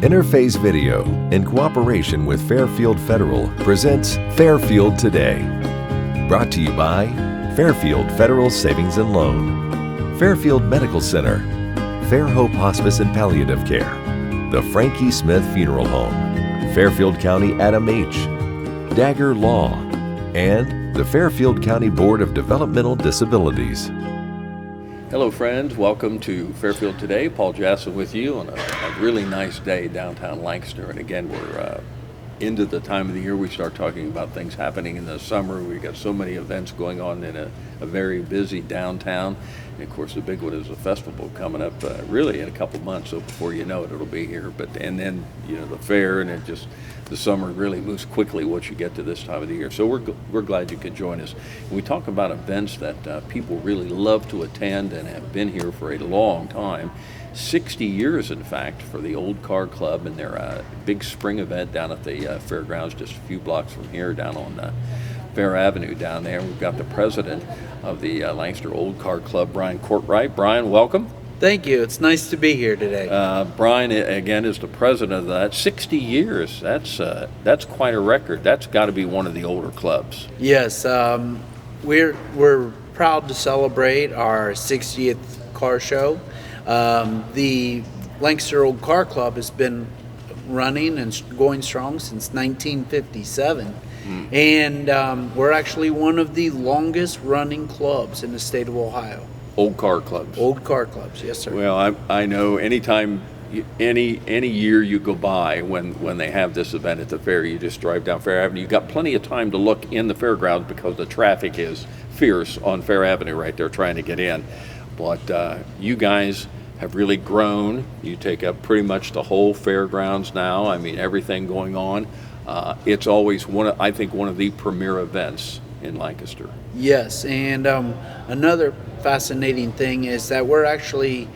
Interface Video, in cooperation with Fairfield Federal, presents Fairfield Today. Brought to you by Fairfield Federal Savings and Loan, Fairfield Medical Center, Fair Hope Hospice and Palliative Care, the Frankie Smith Funeral Home, Fairfield County Adam H., Dagger Law, and the Fairfield County Board of Developmental Disabilities. Hello friends, welcome to Fairfield Today. Paul Jasson with you on a really nice day downtown Lancaster. And again, we're into the time of the year we start talking about things happening in the summer. We've got so many events going on in a very busy downtown. And of course the big one is the festival coming up really in a couple months, so before you know it, it'll be here. And then the fair, and the summer really moves quickly once you get to this time of the year. So we're glad you could join us. We talk about events that people really love to attend and have been here for a long time. 60 years, in fact, for the Old Car Club and their big spring event down at the Fairgrounds, just a few blocks from here, down on Fair Avenue down there. We've got the president of the Lancaster Old Car Club, Bryan Courtright. Bryan, welcome. Thank you. It's nice to be here today. Bryan, again, is the president of that. 60 years, that's quite a record. That's got to be one of the older clubs. Yes, we're proud to celebrate our 60th car show. The Lancaster Old Car Club has been running and going strong since 1957. And we're actually one of the longest running clubs in the state of Ohio. Old car clubs. Old car clubs, yes, sir. Well, I know anytime, any year you go by when they have this event at the fair, you just drive down Fair Avenue. You've got plenty of time to look in the fairgrounds because the traffic is fierce on Fair Avenue right there trying to get in. But you guys have really grown. You take up pretty much the whole fairgrounds now. I mean, everything going on. It's always one of the premier events in Lancaster. Yes, and another fascinating thing is that we're actually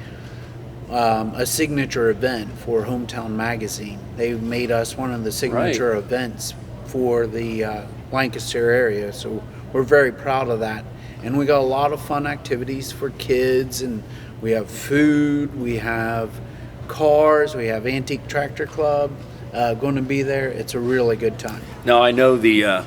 a signature event for Hometown Magazine. They've made us one of the signature events for the Lancaster area, so we're very proud of that. And we got a lot of fun activities for kids, and we have food, we have cars, we have Antique Tractor Club going to be there. It's a really good time. Now I know the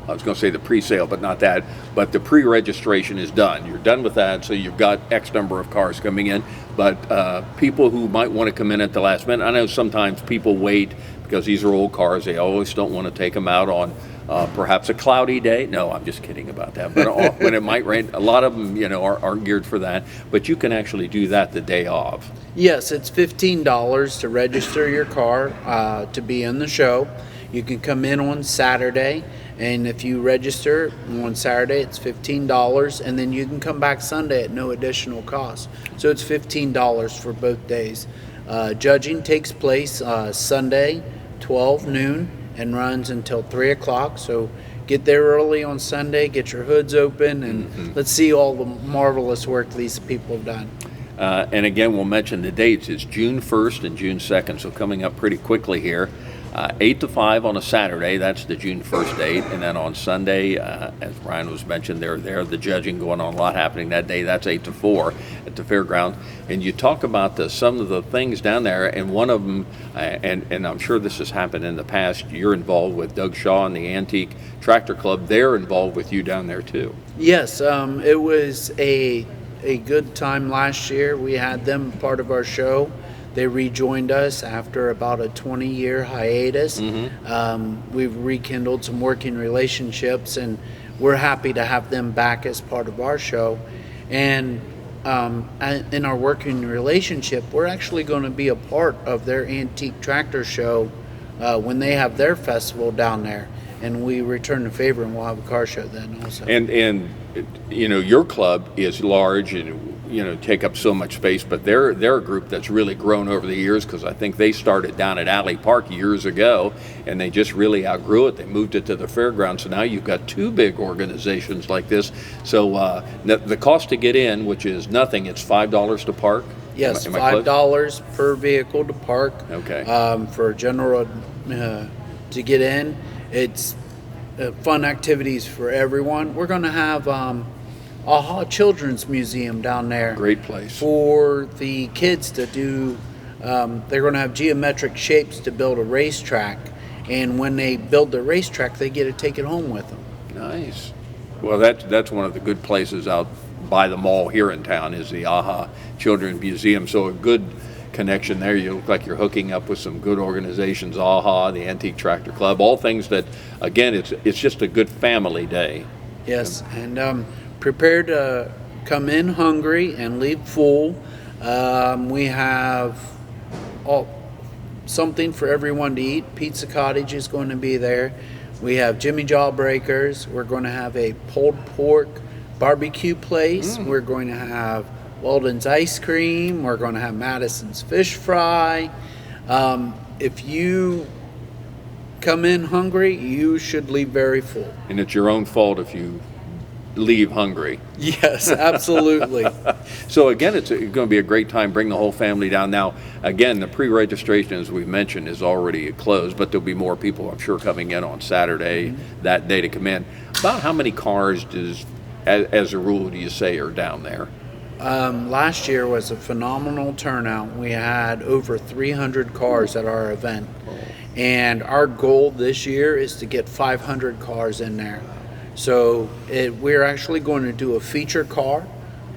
I was going to say the pre-sale, but not that. But the pre-registration is done. You're done with that, so you've got X number of cars coming in. But people who might want to come in at the last minute, I know sometimes people wait because these are old cars. They always don't want to take them out on perhaps a cloudy day. No, I'm just kidding about that. But when it might rain, a lot of them, aren't geared for that. But you can actually do that the day of. Yes, it's $15 to register your car to be in the show. You can come in on Saturday, and if you register on Saturday, it's $15, and then you can come back Sunday at no additional cost. So it's $15 for both days. Judging takes place Sunday, 12 noon, and runs until 3 o'clock. So get there early on Sunday, get your hoods open, and let's see all the marvelous work these people have done. And again, we'll mention the dates. It's June 1st and June 2nd, so coming up pretty quickly here. 8 to 5 on a Saturday, that's the June 1st date. And then on Sunday, as Bryan was mentioned, the judging going on, a lot happening that day. That's 8 to 4 at the fairground. And you talk about some of the things down there, and one of them, and I'm sure this has happened in the past, you're involved with Doug Shaw and the Antique Tractor Club. They're involved with you down there too. Yes, it was a good time last year. We had them part of our show. They rejoined us after about a 20-year hiatus. We've rekindled some working relationships, and we're happy to have them back as part of our show. And in our working relationship, we're actually going to be a part of their Antique Tractor Show when they have their festival down there. And we return the favor, and we'll have a car show then also. And your club is large and take up so much space, but they're a group that's really grown over the years, because I think they started down at Alley Park years ago, and they just really outgrew it. They moved it to the fairground, so now you've got two big organizations like this. So the cost to get in, which is nothing, it's $5 to park. Yes, $5 per vehicle to park. Okay. For general to get in. It's fun activities for everyone. We're going to have AHA Children's Museum down there. Great place. For the kids to do they're going to have geometric shapes to build a racetrack. And when they build the racetrack, they get to take it home with them. Nice. Well, that's one of the good places out by the mall here in town is the AHA Children's Museum. So a good connection there. You look like you're hooking up with some good organizations, AHA, the Antique Tractor Club, all things that, again, it's just a good family day. Yes, and prepare to come in hungry and leave full. We have something for everyone to eat. Pizza Cottage is going to be there. We have Jimmy Jawbreakers. We're going to have a pulled pork barbecue place. We're going to have Weldon's ice cream. We're going to have Madison's fish fry. If you come in hungry, you should leave very full. And it's your own fault if you leave hungry. Yes, absolutely. So again, it's going to be a great time. Bring the whole family down. Now, again, the pre-registration, as we've mentioned, is already closed, but there'll be more people, I'm sure, coming in on Saturday, that day to come in. About how many cars as a rule, do you say are down there? Last year was a phenomenal turnout. We had over 300 cars at our event. And our goal this year is to get 500 cars in there. So we're actually going to do a feature car,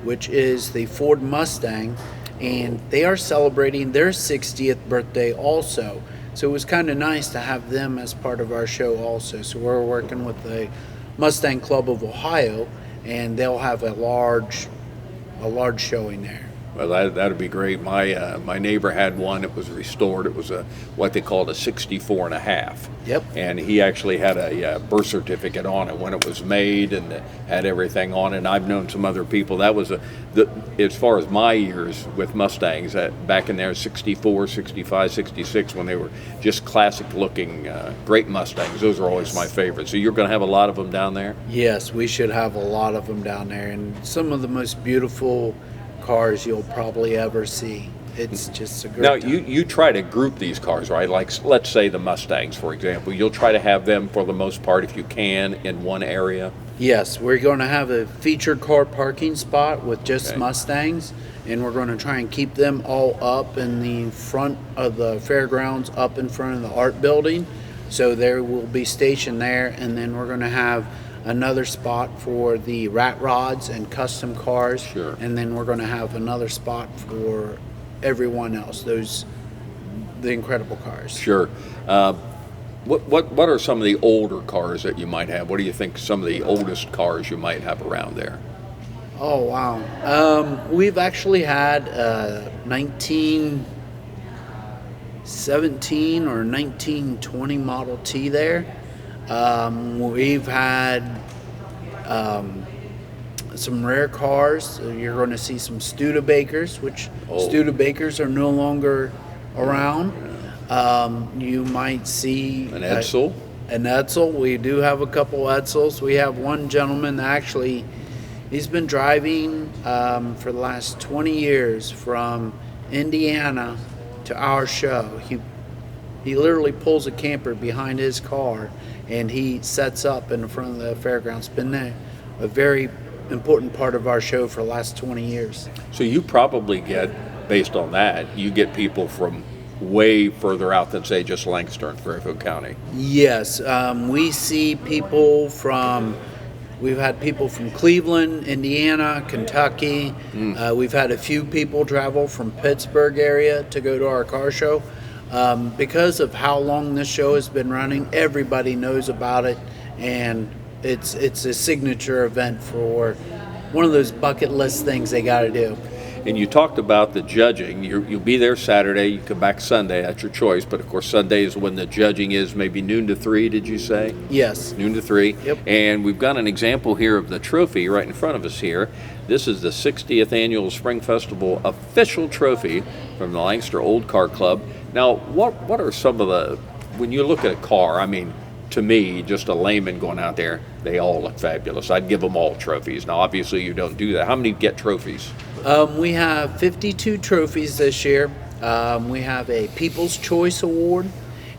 which is the Ford Mustang, and they are celebrating their 60th birthday also. So it was kind of nice to have them as part of our show also. So we're working with the Mustang Club of Ohio, and they'll have a large showing there. Well, that'd be great. My neighbor had one. It was restored. It was what they called a 64 and a half. Yep. And he actually had a birth certificate on it when it was made, and had everything on it. And I've known some other people. That was as far as my years with Mustangs, back in there, 64, 65, 66, when they were just classic looking, great Mustangs. Those are always my favorites. So you're going to have a lot of them down there? Yes, we should have a lot of them down there, and some of the most beautiful cars you'll probably ever see. It's just a great Now, time. you try to group these cars, right? Like, let's say the Mustangs, for example. You'll try to have them, for the most part, if you can, in one area? Yes, we're going to have a featured car parking spot with just Okay. Mustangs, and we're going to try and keep them all up in the front of the fairgrounds, up in front of the art building. So they will be stationed there, and then we're going to have another spot for the rat rods and custom cars. Sure. And then we're going to have another spot for everyone else, the incredible cars. Sure. What are some of the older cars that you might have? What do you think some of the oldest cars you might have around there? Oh, wow. We've actually had 1917 or 1920 Model T there. We've had some rare cars. You're going to see some Studebakers, which Studebakers are no longer around. You might see An Edsel? An Edsel. We do have a couple Edsels. We have one gentleman that actually, he's been driving for the last 20 years from Indiana to our show. He literally pulls a camper behind his car, and he sets up in front of the fairgrounds. Been a very important part of our show for the last 20 years. So you probably get, based on that, you get people from way further out than, say, just Lancaster and Fairfield County. Yes, we see people from, we've had people from Cleveland, Indiana, Kentucky. We've had a few people travel from Pittsburgh area to go to our car show. Because of how long this show has been running, everybody knows about it, and it's a signature event for one of those bucket list things they got to do. And you talked about the judging. You'll be there Saturday. You come back Sunday. That's your choice. But, of course, Sunday is when the judging is, maybe noon to 3, did you say? Yes. Noon to 3. Yep. And we've got an example here of the trophy right in front of us here. This is the 60th Annual Spring Festival official trophy from the Lancaster Old Car Club. Now, what are some of the, when you look at a car, I mean, to me, just a layman going out there, they all look fabulous. I'd give them all trophies. Now, obviously, you don't do that. How many get trophies? We have 52 trophies this year. We have a People's Choice Award,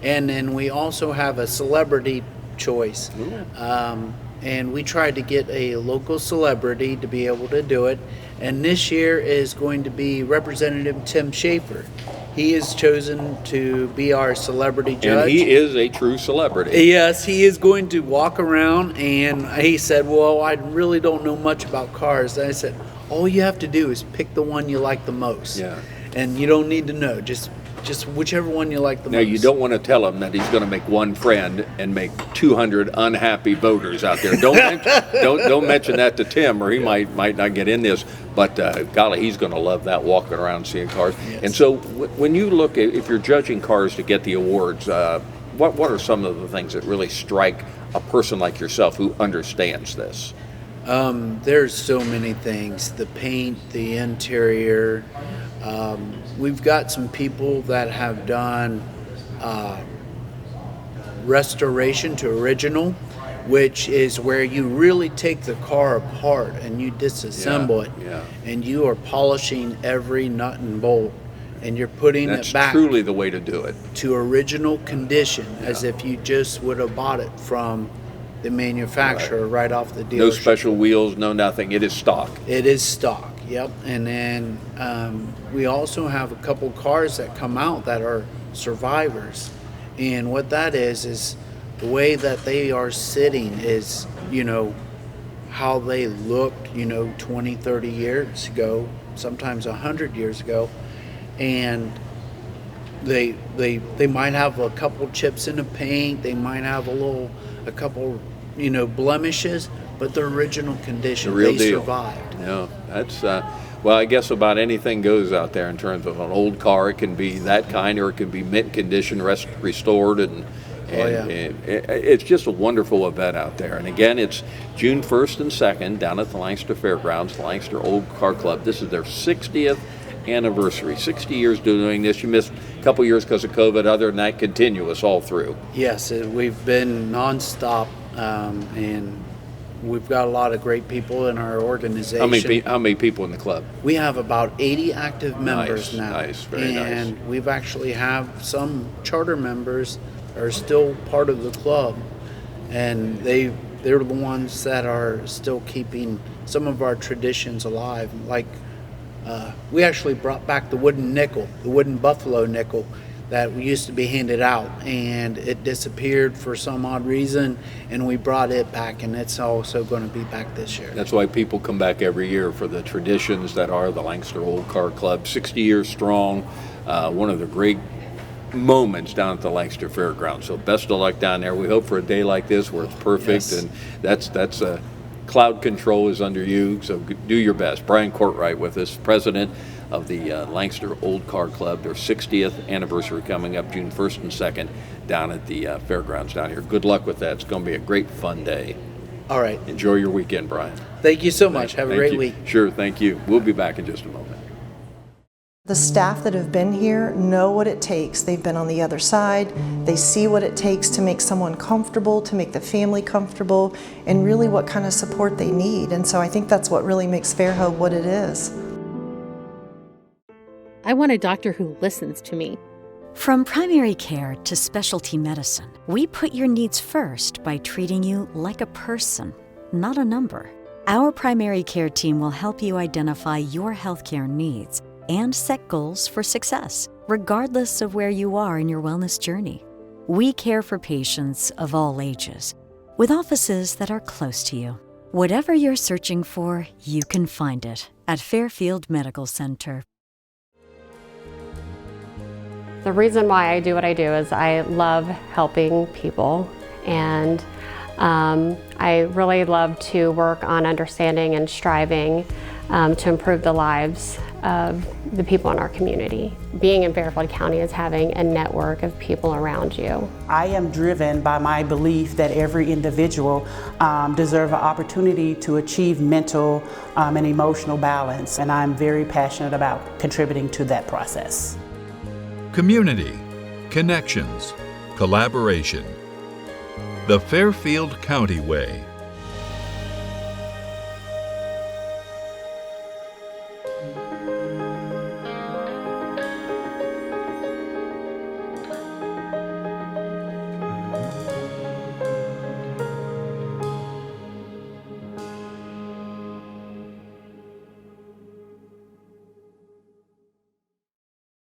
and then we also have a Celebrity Choice. And we tried to get a local celebrity to be able to do it. And this year is going to be Representative Tim Schaefer. He is chosen to be our celebrity judge. And he is a true celebrity. Yes, he is going to walk around, and he said, well, I really don't know much about cars. And I said, all you have to do is pick the one you like the most. Yeah. And you don't need to know, just whichever one you like the Now, most. you don't want to tell him that he's going to make one friend and make 200 unhappy voters out there. Don't mention that to Tim, or he might not get in this. But golly, he's going to love that, walking around seeing cars. Yes. And so, when you look at, if you're judging cars to get the awards, what are some of the things that really strike a person like yourself who understands this? There's so many things. The paint, the interior. We've got some people that have done restoration to original, which is where you really take the car apart and you disassemble it, and you are polishing every nut and bolt, and you're putting That's it back truly the way to do it. to original condition, as if you just would have bought it from the manufacturer right off the dealership. No special wheels, no nothing. It is stock. It is stock, yep. And then we also have a couple cars that come out that are survivors. And what that is the way that they are sitting is, how they looked, 20, 30 years ago, sometimes 100 years ago. And they might have a couple chips in the paint, they might have a couple blemishes, but the original condition, The real they deal. survived. Yeah, that's well, I guess about anything goes out there in terms of an old car. It can be that kind, or it can be mint condition, restored, and it's just a wonderful event out there. And again, it's June 1st and 2nd down at the Lancaster Fairgrounds, the Lancaster Old Car Club. This is their 60th anniversary. 60 years doing this. You missed a couple years because of COVID. Other than that, continuous all through. Yes, we've been nonstop, and we've got a lot of great people in our organization. How many people in the club? We have about 80 active members now. Nice, very nice. And we've actually have some charter members are still part of the club, and they're the ones that are still keeping some of our traditions alive. Like we actually brought back the wooden nickel, the wooden buffalo nickel that used to be handed out, and it disappeared for some odd reason, and we brought it back, and it's also going to be back this year. That's why people come back every year, for the traditions that are the Lancaster Old Car Club, 60 years strong, one of the great moments down at the Lancaster Fairgrounds. So best of luck down there. We hope for a day like this where it's perfect, Yes. and that's cloud control is under you, so do your best. Bryan Courtright with us, president of the Lancaster Old Car Club, their 60th anniversary coming up June 1st and 2nd down at the fairgrounds down here. Good luck with that. It's going to be a great fun day. All right. Enjoy your weekend, Bryan. Thank you so much. Have a Thank great you. week. Sure, thank you. We'll be back in just a moment. The staff that have been here know what it takes. They've been on the other side. They see what it takes to make someone comfortable, to make the family comfortable, and really what kind of support they need. And so I think that's what really makes Fairhope what it is. I want a doctor who listens to me. From primary care to specialty medicine, we put your needs first by treating you like a person, not a number. Our primary care team will help you identify your healthcare needs and set goals for success, regardless of where you are in your wellness journey. We care for patients of all ages, with offices that are close to you. Whatever you're searching for, you can find it at Fairfield Medical Center. The reason why I do what I do is I love helping people, and I really love to work on understanding and striving to improve the lives of the people in our community. Being in Fairfield County is having a network of people around you. I am driven by my belief that every individual deserves an opportunity to achieve mental and emotional balance, and I'm very passionate about contributing to that process. Community, connections, collaboration. The Fairfield County Way.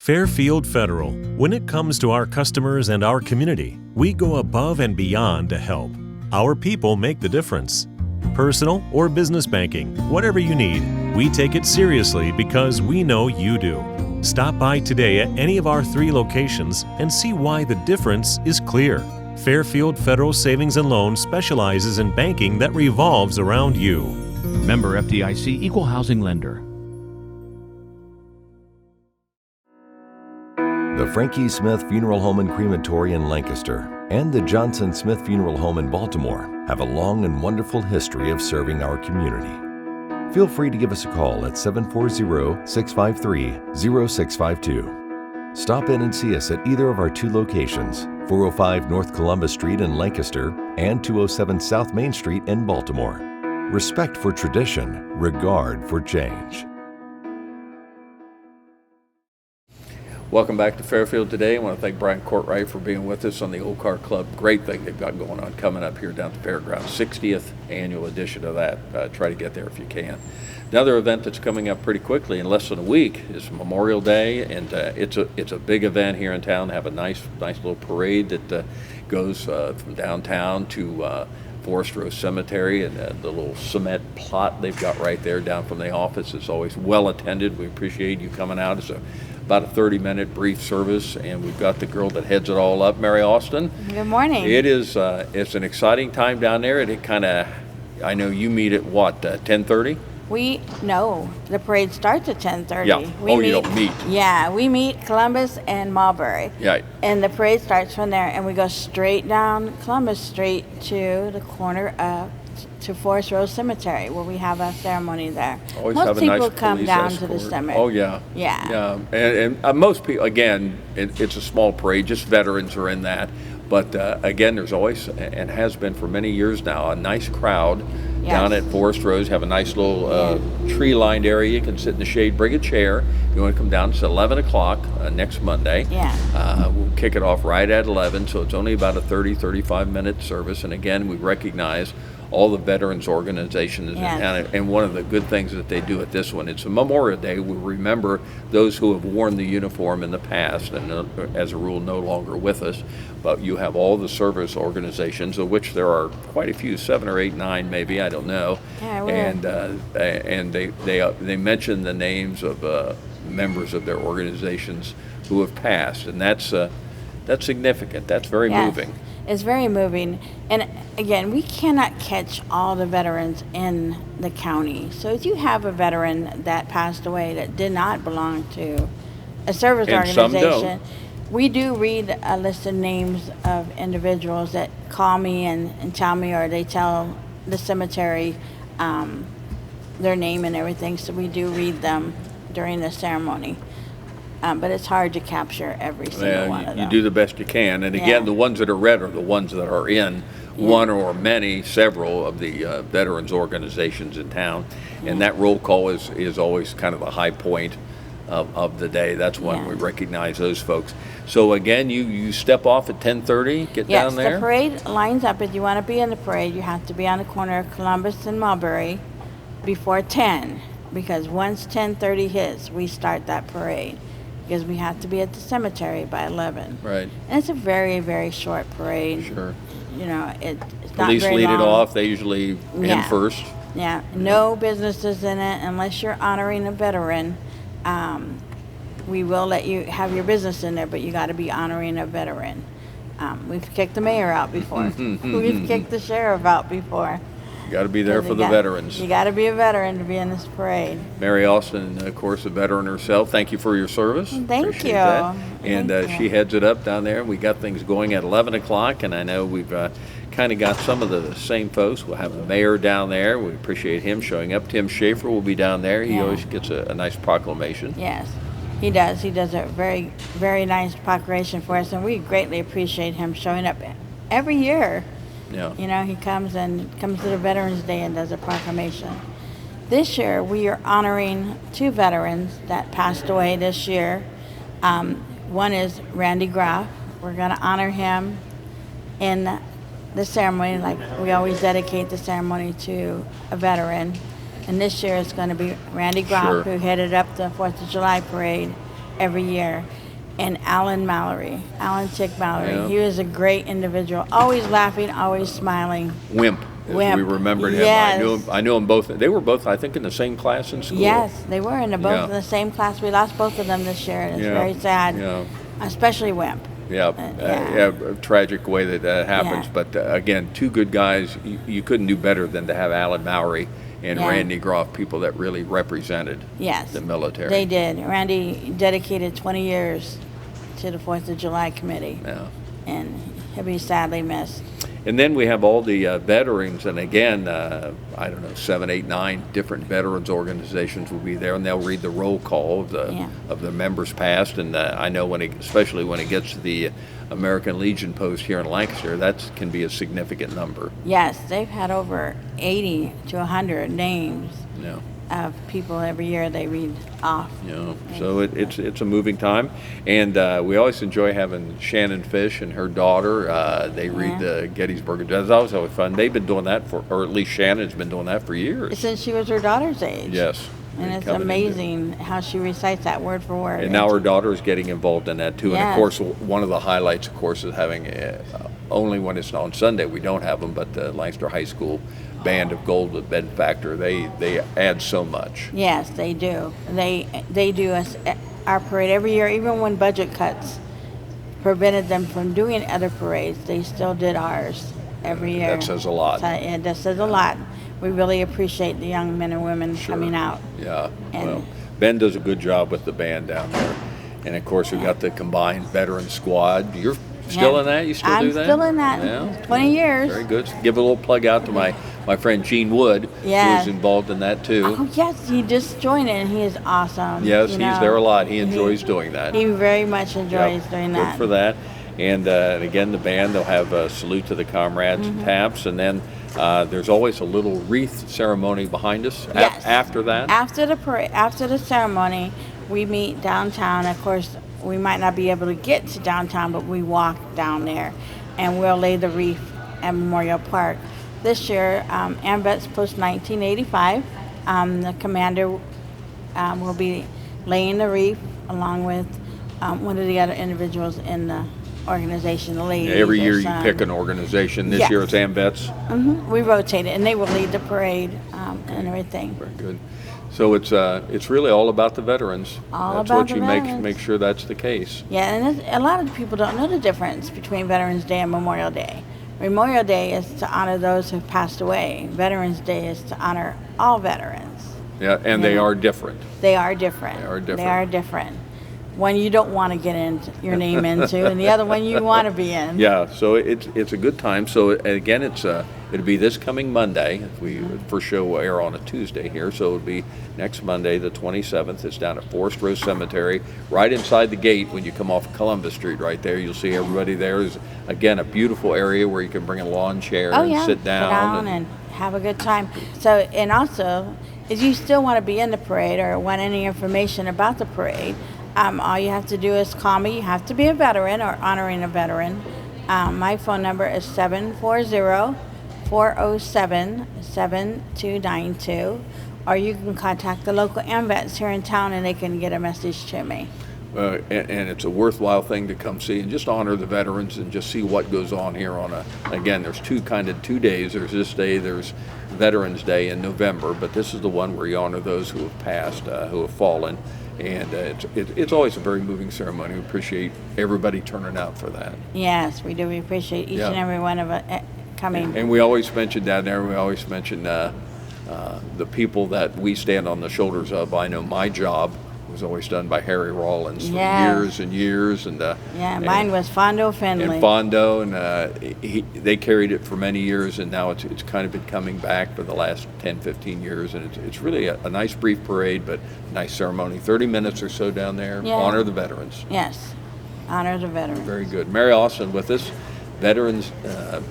Fairfield Federal. When it comes to our customers and our community, we go above and beyond to help. Our people make the difference. Personal or business banking, whatever you need, we take it seriously because we know you do. Stop by today at any of our 3 locations and see why the difference is clear. Fairfield Federal Savings and Loan specializes in banking that revolves around you. Member FDIC, Equal Housing Lender. The Frankie Smith Funeral Home and Crematory in Lancaster and the Johnson Smith Funeral Home in Baltimore have a long and wonderful history of serving our community. Feel free to give us a call at 740-653-0652. Stop in and see us at either of our 2 locations, 405 North Columbus Street in Lancaster and 207 South Main Street in Baltimore. Respect for tradition, regard for change. Welcome back to Fairfield today. I want to thank Bryan Courtright for being with us on the Old Car Club. Great thing they've got going on coming up here down at the Fairgrounds. 60th annual edition of that. Try to get there if you can. Another event that's coming up pretty quickly in less than a week is Memorial Day, and it's a big event here in town. Have a nice little parade that goes from downtown to Forest Row Cemetery, and the little cement plot they've got right there down from the office is always well attended. We appreciate you coming out. It's about a 30-minute brief service, and we've got the girl that heads it all up, Mary Austin. Good morning. It is it's an exciting time down there, and it kind of, I know you meet at what, 10:30? No, the parade starts at 10:30. Yeah. You don't meet. Yeah, we meet Columbus and Marlboro. Yeah. And the parade starts from there, and we go straight down Columbus Street to the corner of to Forest Row Cemetery, where we have a ceremony there. Always most have a people nice come police down escort. to the cemetery. Oh yeah. Yeah. And most people, again, it's a small parade. Just veterans are in that. But again, there's always, and has been for many years now, a nice crowd down at Forest Rows. Have a nice little tree-lined area. You can sit in the shade, bring a chair. If you want to come down, it's 11 o'clock next Monday. Yeah. We'll kick it off right at 11, so it's only about a 35-minute service. And again, we recognize all the veterans organizations in town. And one of the good things that they do at this one, it's a Memorial Day. We remember those who have worn the uniform in the past and as a rule no longer with us. But you have all the service organizations, of which there are quite a few, 7 or 8, 9 maybe, I don't know. Yeah, and they mention the names of members of their organizations who have passed, and that's significant. That's very moving. It's very moving. And again, we cannot catch all the veterans in the county. So if you have a veteran that passed away that did not belong to a service organization, we do read a list of names of individuals that call me and tell me, or they tell the cemetery their name and everything. So we do read them during the ceremony. But it's hard to capture every single one of them. You do the best you can. And again, the ones that are read are the ones that are in one or several of the veterans organizations in town. And that roll call is always kind of a high point of the day. That's when we recognize those folks. So again, you step off at 10:30, get down there? Yes, the parade lines up. If you want to be in the parade, you have to be on the corner of Columbus and Mulberry before 10. Because once 10:30 hits, we start that parade. Because we have to be at the cemetery by 11. Right. And it's a very, very short parade. Sure. You know, it's not Police very lead long. it off. They usually in first. Yeah. No businesses in it unless you're honoring a veteran. We will let you have your business in there, but you got to be honoring a veteran. We've kicked the mayor out before. We've kicked the sheriff out before. Got to be there for the veterans. You got to be a veteran to be in this parade. Mary Austin, of course, a veteran herself. Thank you for your service. Thank you. That. And she heads it up down there. We got things going at 11 o'clock, and I know we've kind of got some of the same folks. We'll have the mayor down there. We appreciate him showing up. Tim Schaefer will be down there. He always gets a nice proclamation. Yes, he does. He does a very, very nice proclamation for us, and we greatly appreciate him showing up every year. Yeah. You know, he comes to the Veterans Day and does a proclamation. This year, we are honoring 2 veterans that passed away this year. One is Randy Graff. We're going to honor him in the ceremony, like we always dedicate the ceremony to a veteran. And this year it's going to be Randy Graff, who headed up the 4th of July parade every year. And Alan Chick Mallory. Yeah. He was a great individual, always laughing, always smiling. Wimp. As Wimp. we remembered him. Yes. I knew them both. They were both, I think, in the same class in school. Yes, they were, and they're both Yeah. in the same class. We lost both of them this year, and it's Yeah. very sad. Yeah. Especially Wimp. Yeah, a tragic way that happens. Yeah. But again, two good guys. You couldn't do better than to have Alan Mowry and Yeah. Randy Groff, people that really represented Yes. the military. They did. Randy dedicated 20 years to the 4th of July committee. Yeah. And he'll be sadly missed. And then we have all the veterans, and again, I don't know, 7, 8, 9 different veterans organizations will be there, and they'll read the roll call of the members past. And I know especially when it gets to the American Legion post here in Lancaster, that can be a significant number. Yes, they've had over 80 to 100 names Yeah. of people every year they read off. Yeah, so it's a moving time, and we always enjoy having Shannon Fish and her daughter. They read the Gettysburg Address. That's always fun. They've been doing that or at least Shannon's been doing that for years. Since she was her daughter's age. Yes. And it's amazing how she recites that word for word. And now her daughter is getting involved in that too. Yes. And of course, one of the highlights, of course, is having only when it's on Sunday we don't have them, but the Lancaster High School Band of Gold with Bed Factor. They add so much. Yes, they do. They do our parade every year, even when budget cuts prevented them from doing other parades. They still did ours every year. That says a lot. So, that says a lot. We really appreciate the young men and women coming out. Yeah. And Well, Ben does a good job with the band down there. And of course, we've got the combined veteran squad. You're still in that? You still do that? I'm still in that. Yeah. 20 years. Very good. Give a little plug out to my friend Gene Wood, Yeah. who's involved in that too. Oh, yes, he just joined in. He is awesome. Yes, you he's know. there a lot. He enjoys doing that. He very much enjoys Yep. doing Good that. for that. And again, the band, they'll have a salute to the comrades and taps. And then there's always a little wreath ceremony behind us Yes. after that. After the parade, after the ceremony, we meet downtown. Of course, we might not be able to get to downtown, but we walk down there, and we'll lay the wreath at Memorial Park. This year, AMVETS Post 1985, the commander will be laying the wreath along with one of the other individuals in the organization, the ladies. Every year or you son. pick an organization. This Yes. year it's AMVETS. We rotate it, and they will lead the parade and everything. Very good. So it's really all about the veterans. All That's about what the you veterans. make sure that's the case. Yeah, and a lot of people don't know the difference between Veterans Day and Memorial Day. Memorial Day is to honor those who have passed away. Veterans Day is to honor all veterans. Yeah, and they are different. They are different. They are different. They are different. One you don't want to get your name into, and the other one you want to be in. Yeah, so it's a good time. So again, it'll be this coming Monday. First show will air on a Tuesday here, so it'll be next Monday, the 27th. It's down at Forest Row Cemetery, right inside the gate when you come off Columbus Street. Right there, you'll see everybody there. Is again a beautiful area where you can bring a lawn chair and sit down and have a good time. So, and also, if you still want to be in the parade or want any information about the parade, all you have to do is call me. You have to be a veteran or honoring a veteran. My phone number is 740-407-7292, or you can contact the local AMVETS here in town and they can get a message to me. and it's a worthwhile thing to come see and just honor the veterans and just see what goes on here again, there's two days. There's this day, there's Veterans Day in November, but this is the one where you honor those who have passed, who have fallen. And it's always a very moving ceremony. We appreciate everybody turning out for that. Yes, we do. We appreciate each and every one of us coming. And we always mention down there, the people that we stand on the shoulders of. I know my job was always done by Harry Rawlins for years and years. And mine was Fondo Finley. And Fondo, and they carried it for many years, and now it's kind of been coming back for the last 10, 15 years, and it's really a nice brief parade, but nice ceremony. 30 minutes or so down there. Yeah. Honor the veterans. Yes, honor the veterans. Very good. Mary Austin with us. Veterans,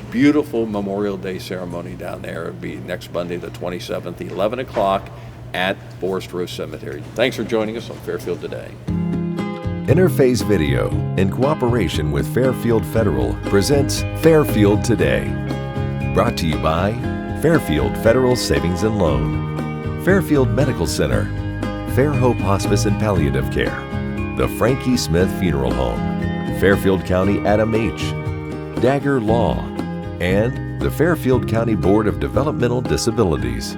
beautiful Memorial Day ceremony down there. It'll be next Monday, the 27th, 11 o'clock at Forest Row Cemetery. Thanks for joining us on Fairfield Today. Interface Video, in cooperation with Fairfield Federal, presents Fairfield Today. Brought to you by Fairfield Federal Savings and Loan, Fairfield Medical Center, Fair Hope Hospice and Palliative Care, the Frankie Smith Funeral Home, Fairfield County Adam H., Dagger Law, and the Fairfield County Board of Developmental Disabilities.